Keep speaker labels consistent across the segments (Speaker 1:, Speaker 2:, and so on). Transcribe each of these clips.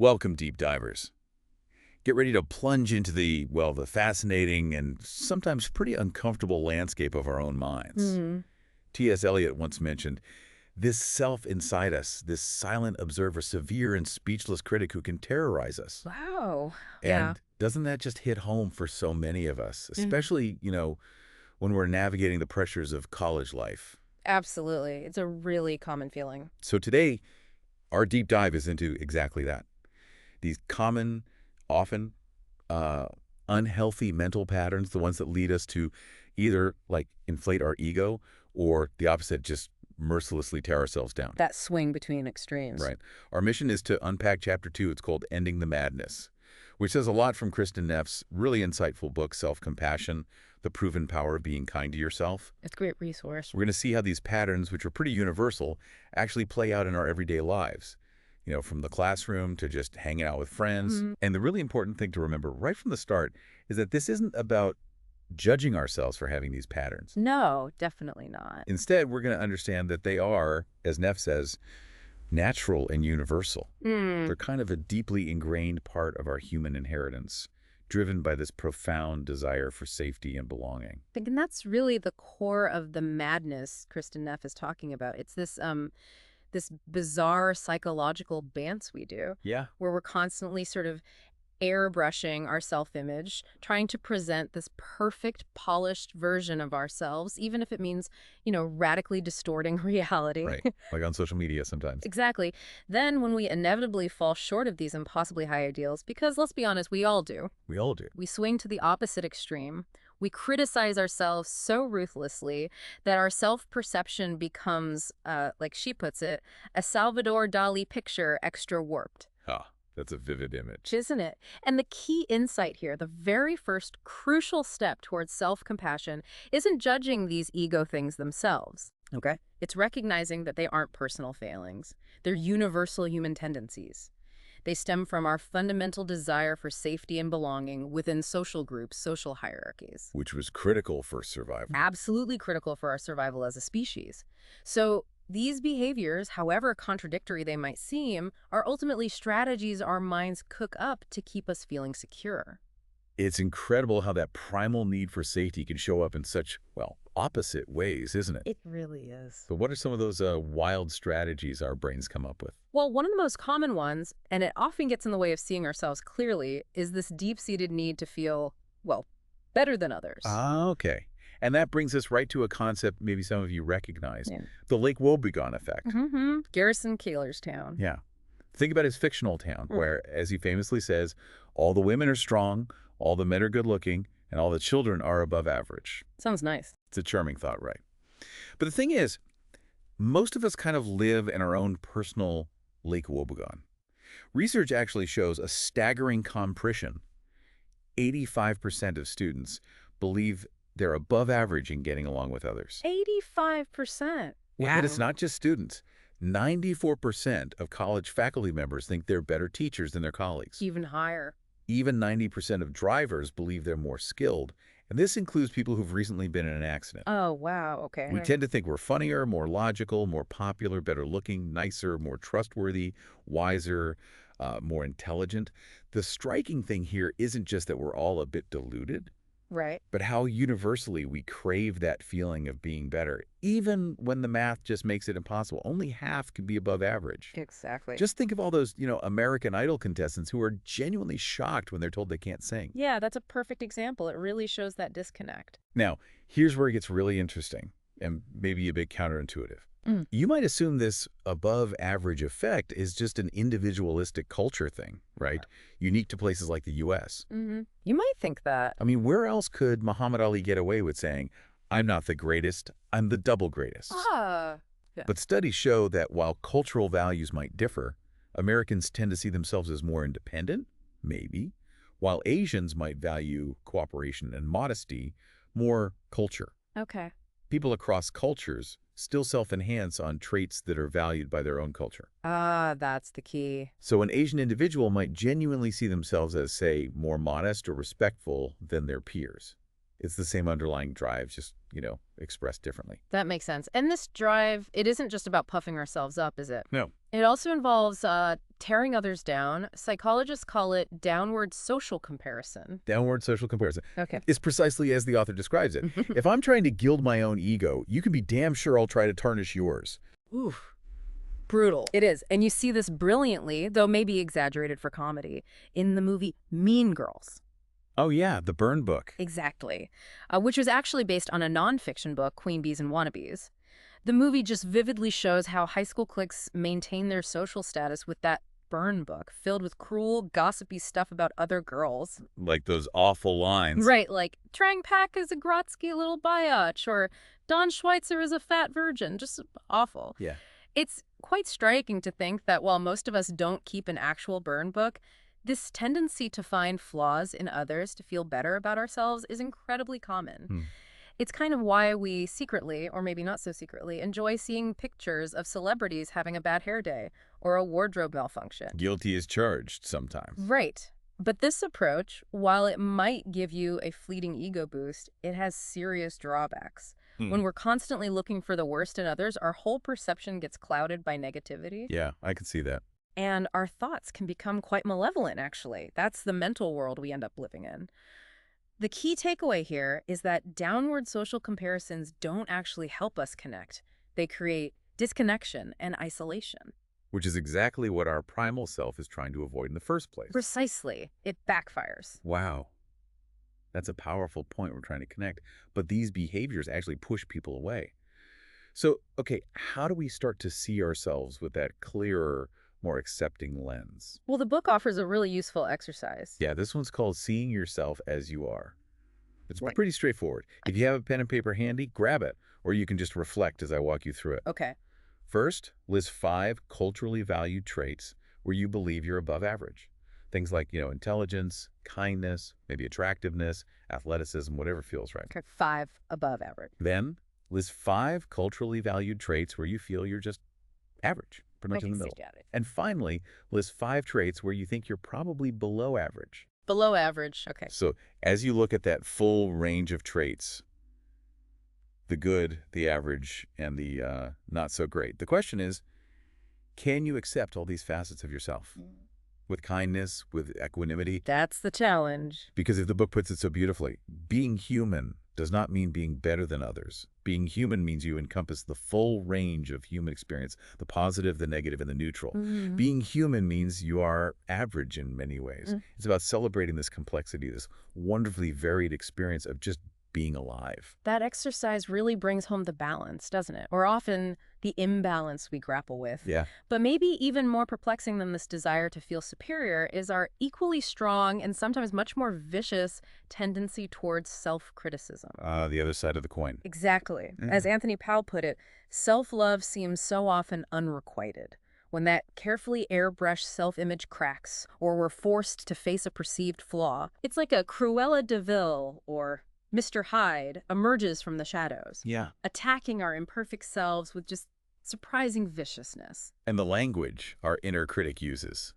Speaker 1: Welcome, deep divers. Get ready to plunge into the fascinating and sometimes pretty uncomfortable landscape of our own minds.
Speaker 2: Hmm.
Speaker 1: T.S. Eliot once mentioned, this self inside us, this silent observer, severe and speechless critic who can terrorize us.
Speaker 2: Wow. Yeah.
Speaker 1: And doesn't that just hit home for so many of us,
Speaker 2: Mm.
Speaker 1: especially, when we're navigating the pressures of college life?
Speaker 2: Absolutely. It's a really common feeling.
Speaker 1: So today, our deep dive is into exactly that. These common, often uh, unhealthy mental patterns, the ones that lead us to either inflate our ego or the opposite, just mercilessly tear ourselves down.
Speaker 2: That swing between extremes.
Speaker 1: Right. Our mission is to unpack Chapter 2. It's called Ending the Madness, which says a lot from Kristin Neff's really insightful book, Self-Compassion, The Proven Power of Being Kind to Yourself.
Speaker 2: It's a great resource.
Speaker 1: We're going to see how these patterns, which are pretty universal, actually play out in our everyday lives. From the classroom to just hanging out with friends.
Speaker 2: Mhm.
Speaker 1: And the really important thing to remember right from the start is that this isn't about judging ourselves for having these patterns.
Speaker 2: No, definitely not.
Speaker 1: Instead, we're going to understand that they are, as Neff says, natural and universal.
Speaker 2: Mm.
Speaker 1: They're kind of a deeply ingrained part of our human inheritance, driven by this profound desire for safety and belonging.
Speaker 2: And that's really the core of the madness Kristin Neff is talking about. It's this bizarre psychological dance we do,
Speaker 1: Yeah.
Speaker 2: where we're constantly sort of airbrushing our self-image, trying to present this perfect, polished version of ourselves, even if it means, radically distorting reality.
Speaker 1: Right. Like on social media sometimes.
Speaker 2: Exactly. Then when we inevitably fall short of these impossibly high ideals, because let's be honest, we all do,
Speaker 1: We all do.
Speaker 2: we swing to the opposite extreme. We criticize ourselves so ruthlessly that our self-perception becomes, like she puts it, a Salvador Dali picture extra warped.
Speaker 1: Ah, that's a vivid image.
Speaker 2: Isn't it? And the key insight here, the very first crucial step towards self-compassion, isn't judging these ego things themselves. Okay. It's recognizing that they aren't personal failings. They're universal human tendencies. They stem from our fundamental desire for safety and belonging within social groups, social hierarchies.
Speaker 1: Which was critical for survival.
Speaker 2: Absolutely critical for our survival as a species. So these behaviors, however contradictory they might seem, are ultimately strategies our minds cook up to keep us feeling secure.
Speaker 1: It's incredible how that primal need for safety can show up in such, opposite ways, isn't it?
Speaker 2: It really is.
Speaker 1: But what are some of those wild strategies our brains come up with?
Speaker 2: Well, one of the most common ones, and it often gets in the way of seeing ourselves clearly, is this deep-seated need to feel, better than others.
Speaker 1: Ah, okay. And that brings us right to a concept maybe some of you recognize,
Speaker 2: Yeah.
Speaker 1: the Lake Wobegon effect.
Speaker 2: Mm-hmm. Garrison Keillor's town.
Speaker 1: Yeah. Think about his fictional town,
Speaker 2: Mm.
Speaker 1: where, as he famously says, all the women are strong, all the men are good-looking, and all the children are above average.
Speaker 2: Sounds nice.
Speaker 1: It's a charming thought, right? But the thing is, most of us kind of live in our own personal Lake Wobegon. Research actually shows a staggering compression. 85% of students believe they're above average in getting along with others.
Speaker 2: 85%.
Speaker 1: And it's not just students. 94% of college faculty members think they're better teachers than their colleagues.
Speaker 2: Even higher.
Speaker 1: Even 90% of drivers believe they're more skilled, and this includes people who've recently been in an accident.
Speaker 2: Oh, wow. Okay.
Speaker 1: We tend to think we're funnier, more logical, more popular, better looking, nicer, more trustworthy, wiser, more intelligent. The striking thing here isn't just that we're all a bit deluded,
Speaker 2: Right.
Speaker 1: but how universally we crave that feeling of being better, even when the math just makes it impossible. Only half can be above average.
Speaker 2: Exactly.
Speaker 1: Just think of all those, American Idol contestants who are genuinely shocked when they're told they can't sing.
Speaker 2: Yeah, that's a perfect example. It really shows that disconnect.
Speaker 1: Now, here's where it gets really interesting and maybe a bit counterintuitive.
Speaker 2: Mm.
Speaker 1: You might assume this above average effect is just an individualistic culture thing, right? Unique to places like the U.S.
Speaker 2: Mm-hmm. You might think that.
Speaker 1: I mean, where else could Muhammad Ali get away with saying, I'm not the greatest, I'm the double greatest?
Speaker 2: Ah. Yeah.
Speaker 1: But studies show that while cultural values might differ, Americans tend to see themselves as more independent, maybe, while Asians might value cooperation and modesty, more culture.
Speaker 2: Okay.
Speaker 1: People across cultures still self-enhance on traits that are valued by their own culture.
Speaker 2: Ah, that's the key.
Speaker 1: So an Asian individual might genuinely see themselves as, say, more modest or respectful than their peers. It's the same underlying drive, just, expressed differently.
Speaker 2: That makes sense. And this drive, it isn't just about puffing ourselves up, is it?
Speaker 1: No.
Speaker 2: It also involves tearing others down. Psychologists call it downward social comparison.
Speaker 1: Downward social comparison.
Speaker 2: Okay.
Speaker 1: Is precisely as the author describes it. If I'm trying to gild my own ego, you can be damn sure I'll try to tarnish yours.
Speaker 2: Oof. Brutal. It is. And you see this brilliantly, though maybe exaggerated for comedy, in the movie Mean Girls.
Speaker 1: Oh, yeah, the Burn book.
Speaker 2: Exactly. Which was actually based on a nonfiction book, Queen Bees and Wannabes. The movie just vividly shows how high school cliques maintain their social status with that burn book, filled with cruel, gossipy stuff about other girls.
Speaker 1: Like those awful lines.
Speaker 2: Right, like, Trang Pak is a Grotsky little biatch, or Don Schweitzer is a fat virgin. Just awful.
Speaker 1: Yeah.
Speaker 2: It's quite striking to think that while most of us don't keep an actual burn book, this tendency to find flaws in others to feel better about ourselves is incredibly common. It's kind of why we secretly, or maybe not so secretly, enjoy seeing pictures of celebrities having a bad hair day or a wardrobe malfunction.
Speaker 1: Guilty as charged sometimes.
Speaker 2: Right. But this approach, while it might give you a fleeting ego boost, it has serious drawbacks. When we're constantly looking for the worst in others, our whole perception gets clouded by negativity.
Speaker 1: Yeah, I can see that.
Speaker 2: And our thoughts can become quite malevolent, actually. That's the mental world we end up living in. The key takeaway here is that downward social comparisons don't actually help us connect. They create disconnection and isolation.
Speaker 1: Which is exactly what our primal self is trying to avoid in the first place.
Speaker 2: Precisely. It backfires.
Speaker 1: Wow. That's a powerful point we're trying to connect. But these behaviors actually push people away. So, okay, how do we start to see ourselves with that clearer, more accepting lens?
Speaker 2: Well, the book offers a really useful exercise.
Speaker 1: Yeah, this one's called Seeing Yourself as You Are. It's
Speaker 2: Right.
Speaker 1: pretty straightforward. If you have a pen and paper handy, grab it, or you can just reflect as I walk you through it.
Speaker 2: Okay.
Speaker 1: First, list 5 culturally valued traits where you believe you're above average. Things like, intelligence, kindness, maybe attractiveness, athleticism, whatever feels right.
Speaker 2: Okay. 5 above average.
Speaker 1: Then, list 5 culturally valued traits where you feel you're just average, pretty much in the middle.
Speaker 2: Got it.
Speaker 1: And finally, list 5 traits where you think you're probably below average.
Speaker 2: Below average. Okay.
Speaker 1: So as you look at that full range of traits, the good, the average, and the not so great, the question is, can you accept all these facets of yourself? With kindness, with equanimity?
Speaker 2: That's the challenge.
Speaker 1: Because if the book puts it so beautifully, being human does not mean being better than others. Being human means you encompass the full range of human experience, the positive, the negative, and the neutral. Being human means you are average in many ways. It's about celebrating this complexity, this wonderfully varied experience of just being alive.
Speaker 2: That exercise really brings home the balance, doesn't it? Or often the imbalance we grapple with.
Speaker 1: Yeah.
Speaker 2: But maybe even more perplexing than this desire to feel superior is our equally strong and sometimes much more vicious tendency towards self-criticism.
Speaker 1: The other side of the coin.
Speaker 2: Exactly. As Anthony Powell put it, self-love seems so often unrequited. When that carefully airbrushed self-image cracks, or we're forced to face a perceived flaw, it's like a Cruella de Vil or Mr. Hyde emerges from the shadows, attacking our imperfect selves with just surprising viciousness.
Speaker 1: And the language our inner critic uses,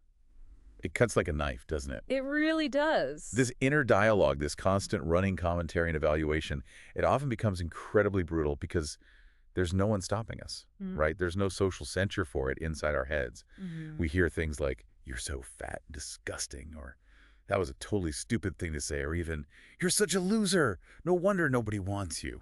Speaker 1: it cuts like a knife, doesn't it?
Speaker 2: It really does.
Speaker 1: This inner dialogue, this constant running commentary and evaluation, it often becomes incredibly brutal because there's no one stopping us, right? There's no social censure for it inside our heads. We hear things like, "You're so fat and disgusting," or "That was a totally stupid thing to say," or even, "You're such a loser. No wonder nobody wants you."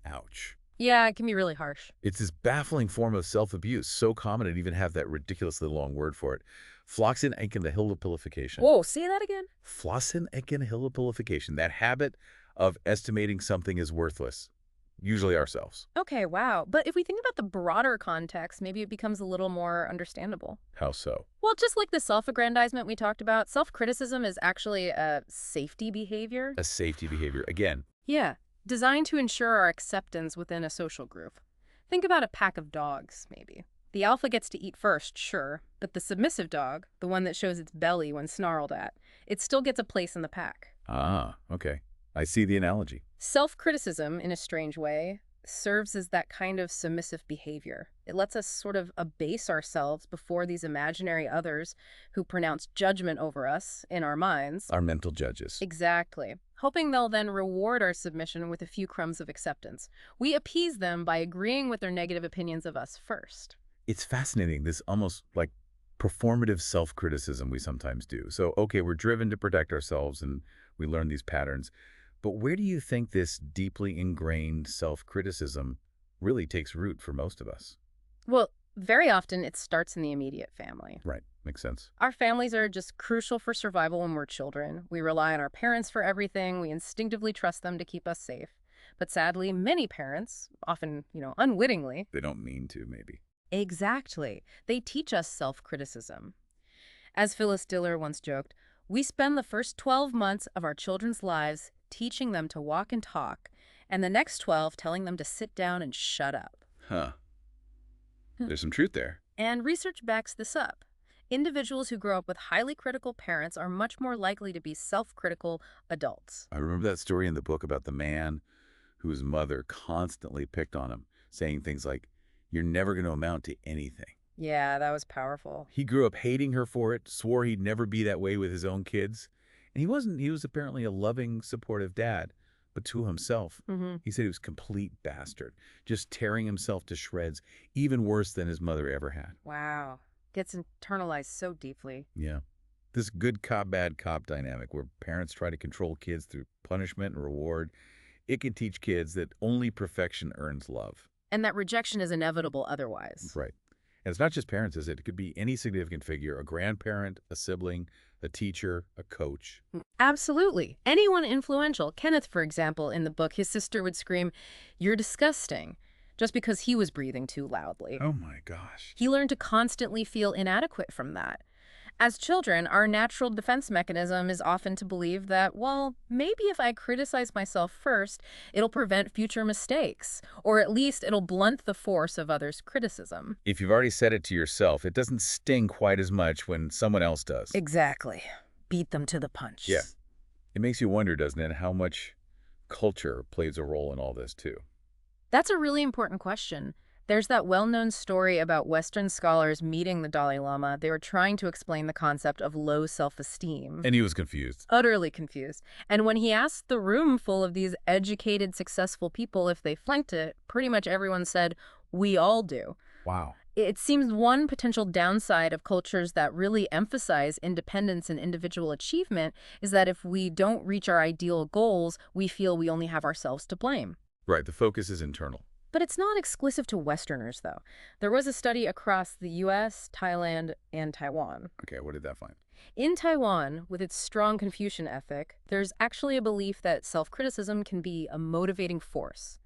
Speaker 1: Ouch.
Speaker 2: Yeah, it can be really harsh.
Speaker 1: It's this baffling form of self-abuse, so common it even have that ridiculously long word for it. Floxen-Eichenhillepilification.
Speaker 2: Whoa, say that again?
Speaker 1: Floxen-Eichenhillepilification, that habit of estimating something as worthless, usually ourselves.
Speaker 2: Okay, wow. But if we think about the broader context, maybe it becomes a little more understandable.
Speaker 1: How so?
Speaker 2: Well, just like the self-aggrandizement we talked about, self-criticism is actually a safety behavior.
Speaker 1: A safety behavior. Again,
Speaker 2: Yeah, designed to ensure our acceptance within a social group. Think about a pack of dogs, maybe. The alpha gets to eat first, sure, but the submissive dog, the one that shows its belly when snarled at, it still gets a place in the pack.
Speaker 1: Okay. I see the analogy.
Speaker 2: Self-criticism, in a strange way, serves as that kind of submissive behavior. It lets us sort of abase ourselves before these imaginary others who pronounce judgment over us in our minds.
Speaker 1: Our mental judges.
Speaker 2: Exactly. Hoping they'll then reward our submission with a few crumbs of acceptance. We appease them by agreeing with their negative opinions of us first.
Speaker 1: It's fascinating, this almost like performative self-criticism we sometimes do. So, okay, we're driven to protect ourselves and we learn these patterns. But where do you think this deeply ingrained self-criticism really takes root for most of us?
Speaker 2: Well, very often it starts in the immediate family.
Speaker 1: Right. Makes sense.
Speaker 2: Our families are just crucial for survival when we're children. We rely on our parents for everything. We instinctively trust them to keep us safe. But sadly, many parents, often, unwittingly.
Speaker 1: They don't mean to, maybe.
Speaker 2: Exactly. They teach us self-criticism. As Phyllis Diller once joked, we spend the first 12 months of our children's lives teaching them to walk and talk, and the next 12 telling them to sit down and shut up.
Speaker 1: Huh. There's some truth there.
Speaker 2: And research backs this up. Individuals who grow up with highly critical parents are much more likely to be self-critical adults.
Speaker 1: I remember that story in the book about the man whose mother constantly picked on him, saying things like, "You're never going to amount to anything."
Speaker 2: Yeah, that was powerful.
Speaker 1: He grew up hating her for it, swore he'd never be that way with his own kids. And he wasn't. He was apparently a loving, supportive dad. But to himself, he said he was a complete bastard, just tearing himself to shreds, even worse than his mother ever had.
Speaker 2: Wow. Gets internalized so deeply.
Speaker 1: Yeah. This good cop, bad cop dynamic where parents try to control kids through punishment and reward, it can teach kids that only perfection earns love.
Speaker 2: And that rejection is inevitable otherwise.
Speaker 1: Right. And it's not just parents, is it? It could be any significant figure, a grandparent, a sibling, a teacher, a coach.
Speaker 2: Absolutely. Anyone influential. Kenneth, for example, in the book, his sister would scream, "You're disgusting," just because he was breathing too loudly.
Speaker 1: Oh my gosh.
Speaker 2: He learned to constantly feel inadequate from that. As children, our natural defense mechanism is often to believe that, well, maybe if I criticize myself first, it'll prevent future mistakes, or at least it'll blunt the force of others' criticism.
Speaker 1: If you've already said it to yourself, it doesn't sting quite as much when someone else does.
Speaker 2: Exactly. Beat them to the punch.
Speaker 1: Yeah. It makes you wonder, doesn't it, how much culture plays a role in all this, too.
Speaker 2: That's a really important question. There's that well-known story about Western scholars meeting the Dalai Lama. They were trying to explain the concept of low self-esteem.
Speaker 1: And he was confused.
Speaker 2: Utterly confused. And when he asked the room full of these educated, successful people if they flunked it, pretty much everyone said, "We all do."
Speaker 1: Wow.
Speaker 2: It seems one potential downside of cultures that really emphasize independence and individual achievement is that if we don't reach our ideal goals, we feel we only have ourselves to blame.
Speaker 1: Right, the focus is internal.
Speaker 2: But it's not exclusive to Westerners, though. There was a study across the U.S., Thailand, and Taiwan.
Speaker 1: Okay, what did that find?
Speaker 2: In Taiwan, with its strong Confucian ethic, there's actually a belief that self-criticism can be a motivating force,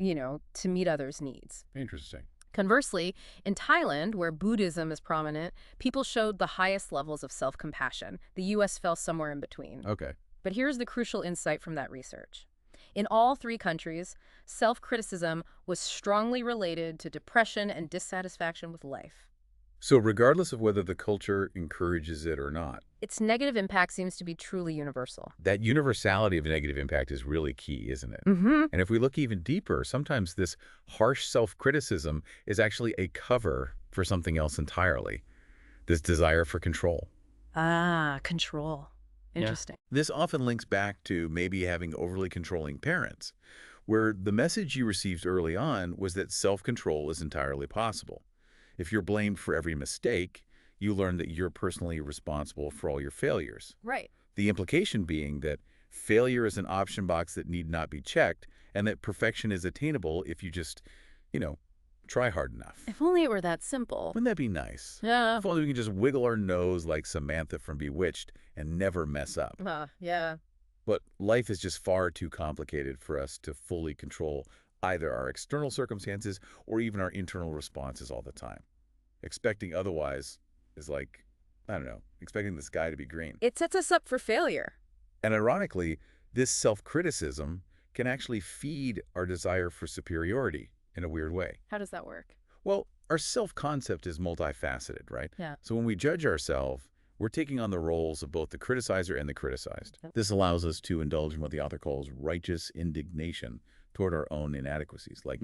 Speaker 2: to meet others' needs.
Speaker 1: Interesting.
Speaker 2: Conversely, in Thailand, where Buddhism is prominent, people showed the highest levels of self-compassion. The U.S. fell somewhere in between.
Speaker 1: Okay.
Speaker 2: But here's the crucial insight from that research. In all three countries, self-criticism was strongly related to depression and dissatisfaction with life.
Speaker 1: So regardless of whether the culture encourages it or not,
Speaker 2: Its negative impact seems to be truly universal.
Speaker 1: that universality of negative impact is really key, isn't it?
Speaker 2: Mm-hmm.
Speaker 1: And if we look even deeper, sometimes this harsh self-criticism is actually a cover for something else entirely, this desire for control.
Speaker 2: Ah, control. Interesting.
Speaker 1: This often links back to maybe having overly controlling parents, where the message you received early on was that self-control is entirely possible. If you're blamed for every mistake, you learn that you're personally responsible for all your failures.
Speaker 2: Right.
Speaker 1: The implication being that failure is an option box that need not be checked, and that perfection is attainable if you just, try hard enough.
Speaker 2: If only it were that simple.
Speaker 1: Wouldn't that be nice?
Speaker 2: Yeah.
Speaker 1: If only we can just wiggle our nose like Samantha from Bewitched and never mess up.
Speaker 2: Yeah.
Speaker 1: But life is just far too complicated for us to fully control either our external circumstances or even our internal responses all the time. Expecting otherwise is like, expecting the sky to be green.
Speaker 2: It sets us up for failure.
Speaker 1: And ironically, this self-criticism can actually feed our desire for superiority in a weird way.
Speaker 2: How does that work?
Speaker 1: Well, our self-concept is multifaceted, right?
Speaker 2: Yeah.
Speaker 1: So when we judge ourselves, we're taking on the roles of both the criticizer and the criticized.
Speaker 2: Yep.
Speaker 1: This allows us to indulge in what the author calls righteous indignation toward our own inadequacies, like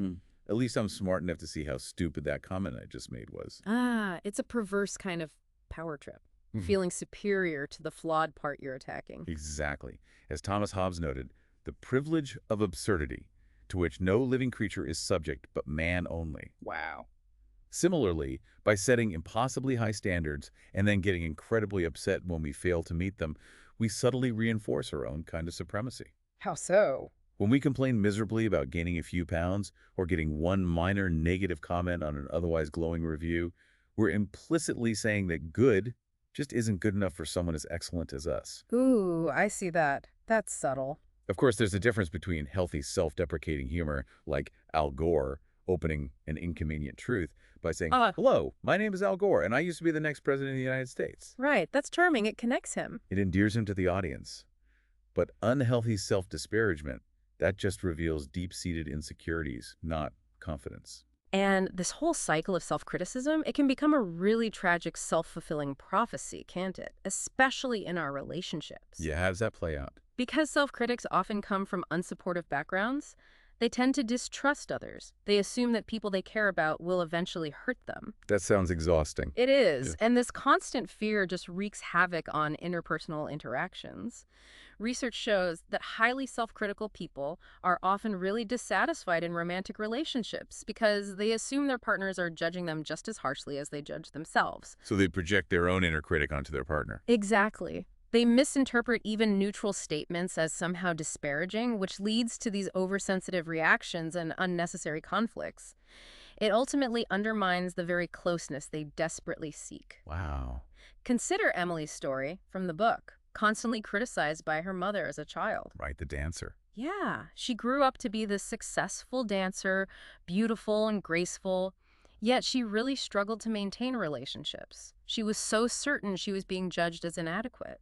Speaker 1: At least I'm smart enough to see how stupid that comment I just made was.
Speaker 2: Ah, it's a perverse kind of power trip. Feeling superior to the flawed part you're attacking.
Speaker 1: Exactly. As Thomas Hobbes noted, the privilege of absurdity, to which no living creature is subject but man only.
Speaker 2: Wow.
Speaker 1: Similarly, by setting impossibly high standards and then getting incredibly upset when we fail to meet them, we subtly reinforce our own kind of supremacy.
Speaker 2: How so?
Speaker 1: When we complain miserably about gaining a few pounds or getting one minor negative comment on an otherwise glowing review, we're implicitly saying that good just isn't good enough for someone as excellent as us.
Speaker 2: Ooh, I see that. That's subtle.
Speaker 1: Of course, there's a difference between healthy self-deprecating humor, like Al Gore opening an inconvenient truth by saying, hello, my name is Al Gore, and I used to be the next president of the United States.
Speaker 2: Right, that's charming. It connects him.
Speaker 1: It endears him to the audience. But unhealthy self-disparagement, that just reveals deep-seated insecurities, not confidence.
Speaker 2: And this whole cycle of self-criticism, it can become a really tragic self-fulfilling prophecy, can't it? Especially in our relationships.
Speaker 1: Yeah, how does that play out?
Speaker 2: Because self-critics often come from unsupportive backgrounds, they tend to distrust others. They assume that people they care about will eventually hurt them.
Speaker 1: That sounds exhausting.
Speaker 2: It is. Yeah. And this constant fear just wreaks havoc on interpersonal interactions. Research shows that highly self-critical people are often really dissatisfied in romantic relationships because they assume their partners are judging them just as harshly as they judge themselves.
Speaker 1: So they project their own inner critic onto their partner.
Speaker 2: Exactly. They misinterpret even neutral statements as somehow disparaging, which leads to these oversensitive reactions and unnecessary conflicts. It ultimately undermines the very closeness they desperately seek.
Speaker 1: Wow.
Speaker 2: Consider Emily's story from the book, constantly criticized by her mother as a child.
Speaker 1: Right, the dancer.
Speaker 2: Yeah, she grew up to be this successful dancer, beautiful and graceful, yet she really struggled to maintain relationships. She was so certain she was being judged as inadequate.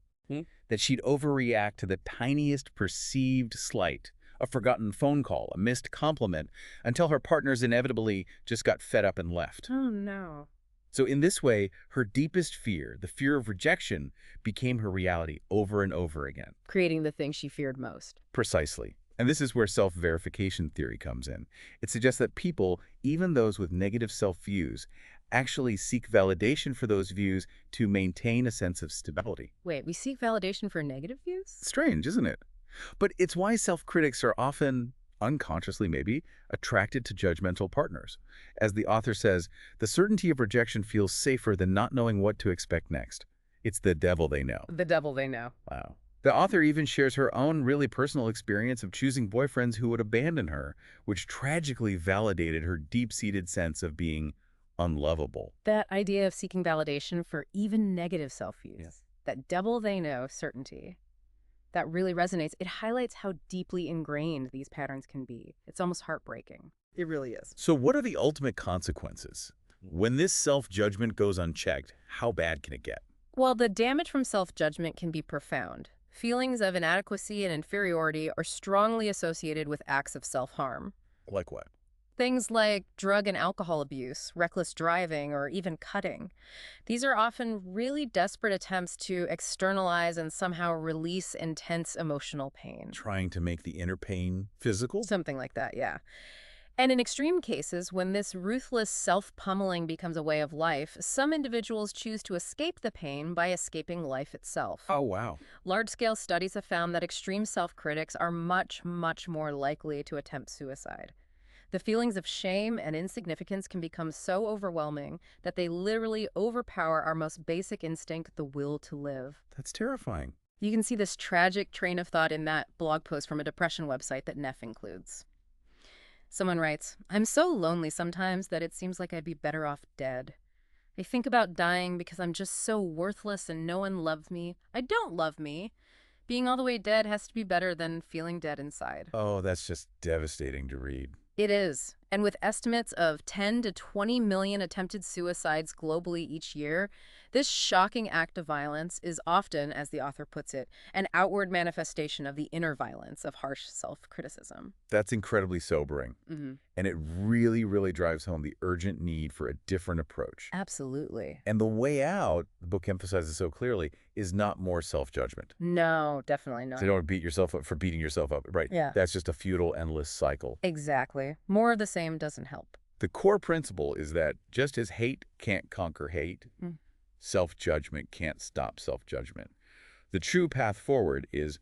Speaker 1: That she'd overreact to the tiniest perceived slight, a forgotten phone call, a missed compliment, until her partners inevitably just got fed up and left.
Speaker 2: Oh, no.
Speaker 1: So in this way, her deepest fear, the fear of rejection, became her reality over and over again.
Speaker 2: Creating the thing she feared most.
Speaker 1: Precisely. And this is where self-verification theory comes in. It suggests that people, even those with negative self-views, actually seek validation for those views to maintain a sense of stability.
Speaker 2: Wait, we seek validation for negative views?
Speaker 1: Strange, isn't it? But it's why self-critics are often, unconsciously maybe, attracted to judgmental partners. As the author says, the certainty of rejection feels safer than not knowing what to expect next. It's the devil they know.
Speaker 2: The devil they know.
Speaker 1: Wow. The author even shares her own really personal experience of choosing boyfriends who would abandon her, which tragically validated her deep-seated sense of being unlovable.
Speaker 2: That idea of seeking validation for even negative self-views,
Speaker 1: Yeah.
Speaker 2: that devil they know certainty, that really resonates. It highlights how deeply ingrained these patterns can be. It's almost heartbreaking. It really is.
Speaker 1: So what are the ultimate consequences? When this self-judgment goes unchecked, how bad can it get?
Speaker 2: Well, the damage from self-judgment can be profound. Feelings of inadequacy and inferiority are strongly associated with acts of self-harm.
Speaker 1: Like what?
Speaker 2: Things like drug and alcohol abuse, reckless driving, or even cutting. These are often really desperate attempts to externalize and somehow release intense emotional pain.
Speaker 1: Trying to make the inner pain physical?
Speaker 2: Something like that, yeah. And in extreme cases, when this ruthless self-pummeling becomes a way of life, some individuals choose to escape the pain by escaping life itself.
Speaker 1: Oh, wow.
Speaker 2: Large-scale studies have found that extreme self-critics are much, much more likely to attempt suicide. The feelings of shame and insignificance can become so overwhelming that they literally overpower our most basic instinct, the will to live.
Speaker 1: That's terrifying.
Speaker 2: You can see this tragic train of thought in that blog post from a depression website that Neff includes. Someone writes, "I'm so lonely sometimes that it seems like I'd be better off dead. I think about dying because I'm just so worthless and no one loves me. I don't love me. Being all the way dead has to be better than feeling dead inside."
Speaker 1: Oh, that's just devastating to read.
Speaker 2: It is. And with estimates of 10 to 20 million attempted suicides globally each year, this shocking act of violence is often, as the author puts it, an outward manifestation of the inner violence of harsh self-criticism.
Speaker 1: That's incredibly sobering. And it really, really drives home the urgent need for a different approach.
Speaker 2: Absolutely.
Speaker 1: And the way out, the book emphasizes so clearly, is not more self-judgment.
Speaker 2: No, definitely not.
Speaker 1: So you don't beat yourself up for beating yourself up. Right.
Speaker 2: Yeah.
Speaker 1: That's just a futile, endless cycle.
Speaker 2: Exactly. More of the same. same doesn't help.
Speaker 1: The core principle is that just as hate can't conquer hate,
Speaker 2: Mm.
Speaker 1: self-judgment can't stop self-judgment. The true path forward is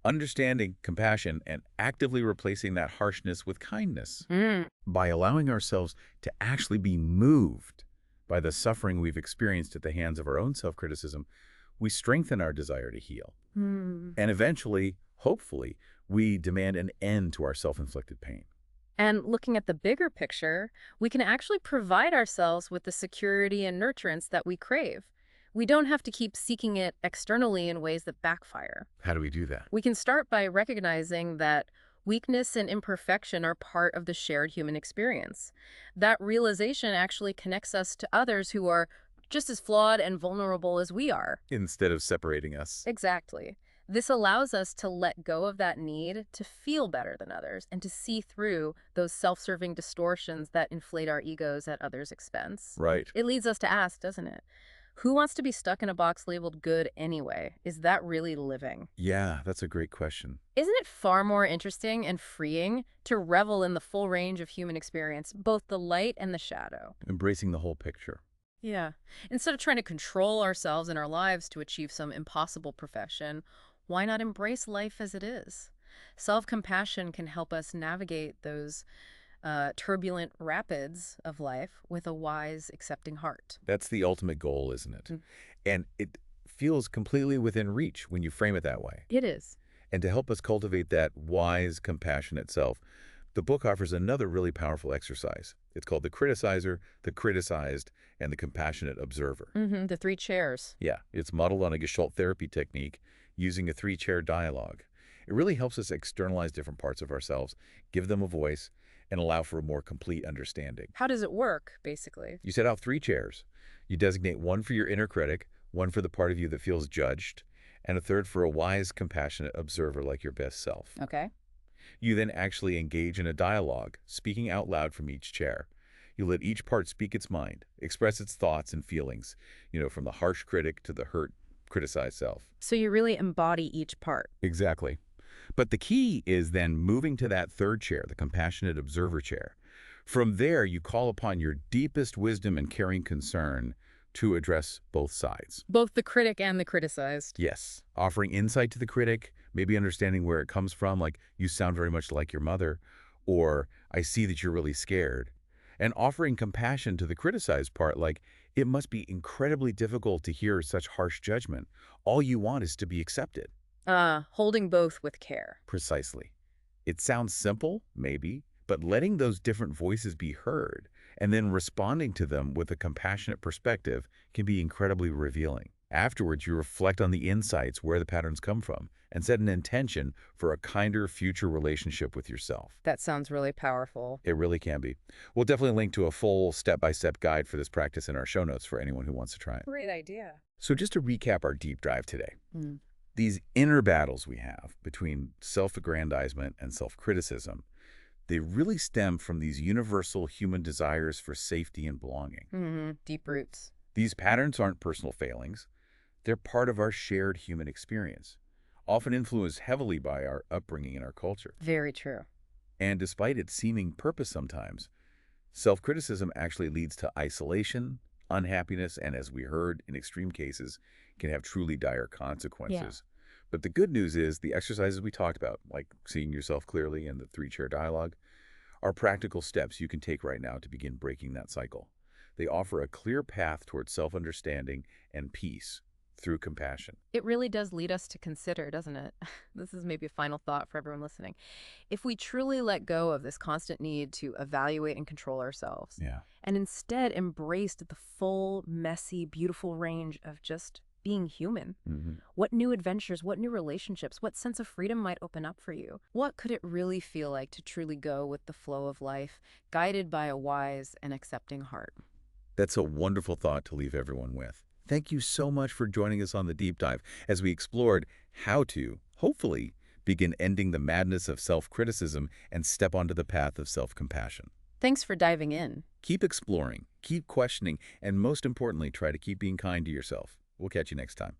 Speaker 1: understanding compassion and actively replacing that harshness with kindness.
Speaker 2: Mm.
Speaker 1: By allowing ourselves to actually be moved by the suffering we've experienced at the hands of our own self-criticism, we strengthen our desire to heal.
Speaker 2: Mm.
Speaker 1: And eventually, hopefully, we demand an end to our self-inflicted pain.
Speaker 2: And looking at the bigger picture, we can actually provide ourselves with the security and nurturance that we crave. We don't have to keep seeking it externally in ways that backfire.
Speaker 1: How do we do that?
Speaker 2: We can start by recognizing that weakness and imperfection are part of the shared human experience. That realization actually connects us to others who are just as flawed and vulnerable as we are.
Speaker 1: Instead of separating us.
Speaker 2: Exactly. This allows us to let go of that need to feel better than others and to see through those self-serving distortions that inflate our egos at others' expense.
Speaker 1: Right.
Speaker 2: It leads us to ask, doesn't it? Who wants to be stuck in a box labeled good anyway? Is that really living?
Speaker 1: Yeah, that's a great question.
Speaker 2: Isn't it far more interesting and freeing to revel in the full range of human experience, both the light and the shadow?
Speaker 1: Embracing the whole picture.
Speaker 2: Yeah. Instead of trying to control ourselves and our lives to achieve some impossible perfection, why not embrace life as it is? Self-compassion can help us navigate those turbulent rapids of life with a wise, accepting heart.
Speaker 1: That's the ultimate goal, isn't it?
Speaker 2: Mm.
Speaker 1: And it feels completely within reach when you frame it that way.
Speaker 2: It is.
Speaker 1: And to help us cultivate that wise, compassionate self, the book offers another really powerful exercise. It's called the criticizer, the criticized, and the compassionate observer.
Speaker 2: The three chairs.
Speaker 1: Yeah, it's modeled on a Gestalt therapy technique using a three-chair dialogue. It really helps us externalize different parts of ourselves, give them a voice, and allow for a more complete understanding.
Speaker 2: How does it work, basically?
Speaker 1: You set out three chairs. You designate one for your inner critic, one for the part of you that feels judged, and a third for a wise, compassionate observer like your best self.
Speaker 2: Okay.
Speaker 1: You then actually engage in a dialogue, speaking out loud from each chair. You let each part speak its mind, express its thoughts and feelings, from the harsh critic to the hurt, criticized self.
Speaker 2: So you really embody each part.
Speaker 1: Exactly. But the key is then moving to that third chair, the compassionate observer chair. From there, you call upon your deepest wisdom and caring concern to address both sides.
Speaker 2: Both the critic and the criticized.
Speaker 1: Yes, offering insight to the critic, maybe understanding where it comes from, like, you sound very much like your mother, or I see that you're really scared. And offering compassion to the criticized part, like, it must be incredibly difficult to hear such harsh judgment. All you want is to be accepted.
Speaker 2: Holding both with care.
Speaker 1: Precisely. It sounds simple, maybe, but letting those different voices be heard and then responding to them with a compassionate perspective can be incredibly revealing. Afterwards, you reflect on the insights, where the patterns come from, and set an intention for a kinder future relationship with yourself.
Speaker 2: That sounds really powerful.
Speaker 1: It really can be. We'll definitely link to a full step-by-step guide for this practice in our show notes for anyone who wants to try it.
Speaker 2: Great idea.
Speaker 1: So just to recap our deep dive today,
Speaker 2: Mm.
Speaker 1: these inner battles we have between self-aggrandizement and self-criticism, they really stem from these universal human desires for safety and belonging.
Speaker 2: Deep roots.
Speaker 1: These patterns aren't personal failings. They're part of our shared human experience, often influenced heavily by our upbringing and our culture.
Speaker 2: Very true.
Speaker 1: And despite its seeming purpose sometimes, self-criticism actually leads to isolation, unhappiness, and, as we heard, in extreme cases, can have truly dire consequences. But the good news is the exercises we talked about, like seeing yourself clearly and the three-chair dialogue, are practical steps you can take right now to begin breaking that cycle. They offer a clear path towards self-understanding and peace through compassion.
Speaker 2: It really does lead us to consider, doesn't it? This is maybe a final thought for everyone listening. If we truly let go of this constant need to evaluate and control ourselves, and instead embraced the full, messy, beautiful range of just being human, what new adventures, what new relationships, what sense of freedom might open up for you? What could it really feel like to truly go with the flow of life, guided by a wise and accepting heart?
Speaker 1: That's a wonderful thought to leave everyone with. Thank you so much for joining us on the deep dive as we explored how to, hopefully, begin ending the madness of self-criticism and step onto the path of self-compassion.
Speaker 2: Thanks for diving in.
Speaker 1: Keep exploring, keep questioning, and most importantly, try to keep being kind to yourself. We'll catch you next time.